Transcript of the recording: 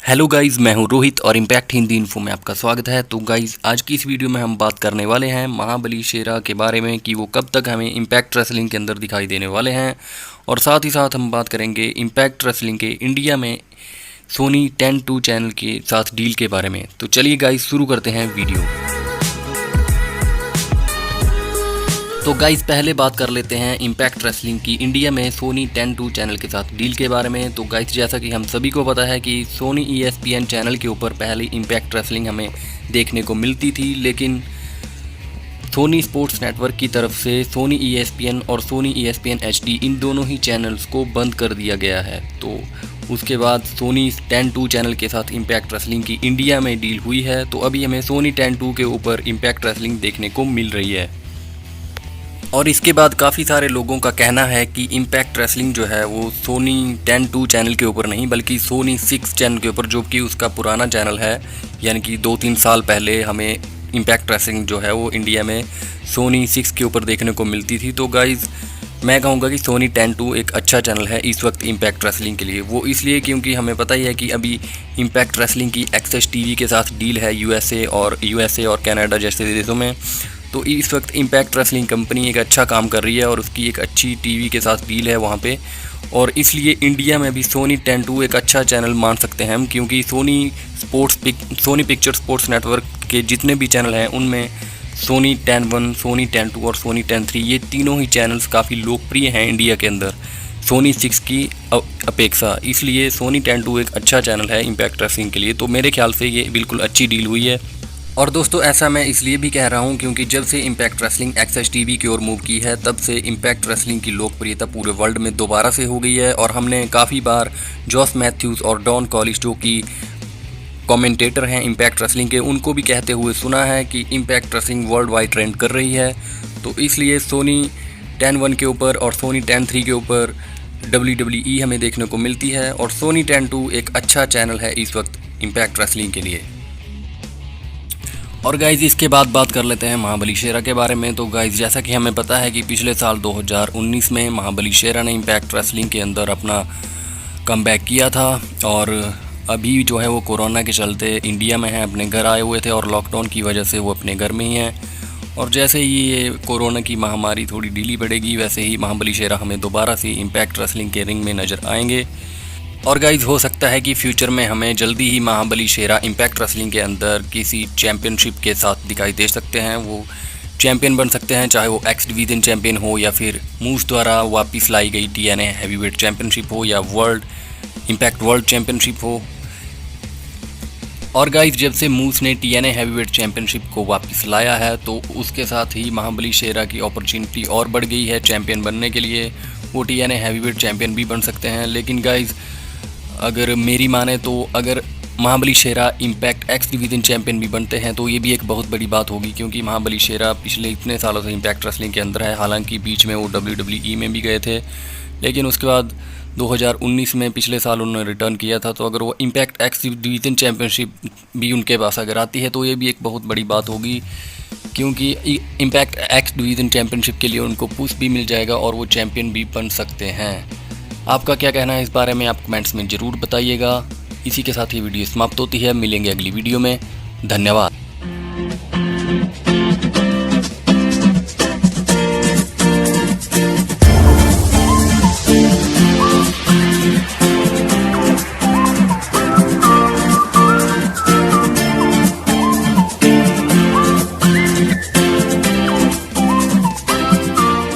Hello guys, मैं हूं रोहित और इम्पैक्ट हिंदी इन्फो में आपका स्वागत है। तो गाइस, आज की इस वीडियो में हम बात करने वाले हैं महाबली शेरा के बारे में कि वो कब तक हमें इम्पैक्ट रेसलिंग के अंदर दिखाई देने वाले हैं। और साथ ही साथ हम बात करेंगे इम्पैक्ट रेसलिंग के इंडिया में सोनी 10-2 चैनल के साथ डील के बारे में। तो चलिए गाइस, शुरू करते हैं वीडियो। तो गाइस, पहले बात कर लेते हैं इम्पैक्ट रेसलिंग की इंडिया में सोनी 10-2 चैनल के साथ डील के बारे में। तो गाइस, जैसा कि हम सभी को पता है कि सोनी ESPN चैनल के ऊपर पहले इम्पैक्ट रेसलिंग हमें देखने को मिलती थी, लेकिन सोनी स्पोर्ट्स नेटवर्क की तरफ से सोनी ESPN और सोनी ESPN HD इन दोनों ही चैनल्स को बंद कर दिया गया है। तो उसके बाद सोनी 10-2 चैनल के साथ इम्पैक्ट रेसलिंग की इंडिया में डील हुई है। तो अभी हमें सोनी 10-2 के ऊपर इम्पैक्ट रेसलिंग देखने को मिल रही है। और इसके बाद काफ़ी सारे लोगों का कहना है कि इम्पैक्ट रेसलिंग जो है वो सोनी 10-2 चैनल के ऊपर नहीं बल्कि सोनी 6 चैनल के ऊपर, जो कि उसका पुराना चैनल है, यानी कि 2-3 साल पहले हमें इम्पैक्ट रेसलिंग जो है वो इंडिया में सोनी 6 के ऊपर देखने को मिलती थी। तो गाइज़, मैं कहूँगा कि सोनी 10-2 एक अच्छा चैनल है इस वक्त इम्पैक्ट रेसलिंग के लिए। वो इसलिए क्योंकि हमें पता ही है कि अभी इम्पैक्ट रेसलिंग की एक्सेस टीवी के साथ डील है यूएसए और कनाडा जैसे देशों में। तो इस वक्त इम्पैक्ट रेसलिंग कंपनी एक अच्छा काम कर रही है और उसकी एक अच्छी टीवी के साथ डील है वहाँ पे। और इसलिए इंडिया में भी सोनी 10-2 एक अच्छा चैनल मान सकते हैं हम, क्योंकि सोनी पिक्चर स्पोर्ट्स नेटवर्क के जितने भी चैनल हैं उनमें सोनी 10-1, सोनी 10-2 और सोनी 10-3 ये तीनों ही चैनल्स काफ़ी लोकप्रिय हैं इंडिया के अंदर सोनी 6 की अपेक्षा। इसलिए सोनी 10-2 एक अच्छा चैनल है इम्पैक्ट रेसलिंग के लिए। तो मेरे ख्याल से ये बिल्कुल अच्छी डील हुई है। और दोस्तों, ऐसा मैं इसलिए भी कह रहा हूँ क्योंकि जब से इम्पैक्ट रेसलिंग एक्सेस टीवी की ओर मूव की है, तब से इम्पैक्ट रेसलिंग की लोकप्रियता पूरे वर्ल्ड में दोबारा से हो गई है। और हमने काफ़ी बार जॉस मैथ्यूज़ और डॉन कॉलिस, जो कि कमेंटेटर हैं इम्पैक्ट रेसलिंग के, उनको भी कहते हुए सुना है कि impact wrestling world wide trend कर रही है। तो इसलिए सोनी 10-1 के ऊपर और सोनी 10-3 के ऊपर WWE हमें देखने को मिलती है। और सोनी 10-2 एक अच्छा चैनल है इस वक्त इम्पैक्ट रेसलिंग के लिए। और गाइज़, इसके बाद बात कर लेते हैं महाबली शेरा के बारे में। तो गाइज़, जैसा कि हमें पता है कि पिछले साल 2019 में महाबली शेरा ने इम्पैक्ट रेसलिंग के अंदर अपना कमबैक किया था। और अभी जो है वो कोरोना के चलते इंडिया में है, अपने घर आए हुए थे और लॉकडाउन की वजह से वो अपने घर में ही हैं। और जैसे ही ये कोरोना की महामारी थोड़ी ढीली पड़ेगी, वैसे ही महाबली शेरा हमें दोबारा से इम्पैक्ट रेसलिंग के रिंग में नज़र आएंगे। और गाइज, हो सकता है कि फ्यूचर में हमें जल्दी ही महाबली शेरा इम्पैक्ट रेसलिंग के अंदर किसी चैम्पियनशिप के साथ दिखाई दे सकते हैं। वो चैम्पियन बन सकते हैं, चाहे वो एक्स डिवीज़न चैम्पियन हो या फिर मूस द्वारा वापस लाई गई TNA हैवीवेट चैम्पियनशिप हो या इम्पैक्ट वर्ल्ड चैम्पियनशिप हो। और गाइज, जब से मूस ने TNA हैवीवेट चैम्पियनशिप को वापस लाया है, तो उसके साथ ही महाबली शेरा की अपॉर्चुनिटी और बढ़ गई है चैम्पियन बनने के लिए। वो TNA हैवीवेट चैम्पियन भी बन सकते हैं। लेकिन गाइज, अगर मेरी माने तो अगर महाबली शेरा इम्पैक्ट एक्स डिवीज़न चैम्पियन भी बनते हैं तो ये भी एक बहुत बड़ी बात होगी, क्योंकि महाबली शेरा पिछले इतने सालों से इम्पैक्ट रेसलिंग के अंदर है। हालांकि बीच में वो WWE में भी गए थे, लेकिन उसके बाद 2019 में पिछले साल उन्होंने रिटर्न किया था। तो अगर वो इम्पैक्ट एक्स डिवीज़न चैम्पियनशिप भी उनके पास अगर आती है तो ये भी एक बहुत बड़ी बात होगी, क्योंकि इम्पैक्ट एक्स डिवीज़न चैम्पियनशिप के लिए उनको पुश भी मिल जाएगा और वो चैम्पियन भी बन सकते हैं। आपका क्या कहना है इस बारे में, आप कमेंट्स में ज़रूर बताइएगा। इसी के साथ ही वीडियो समाप्त होती है। मिलेंगे अगली वीडियो में। धन्यवाद।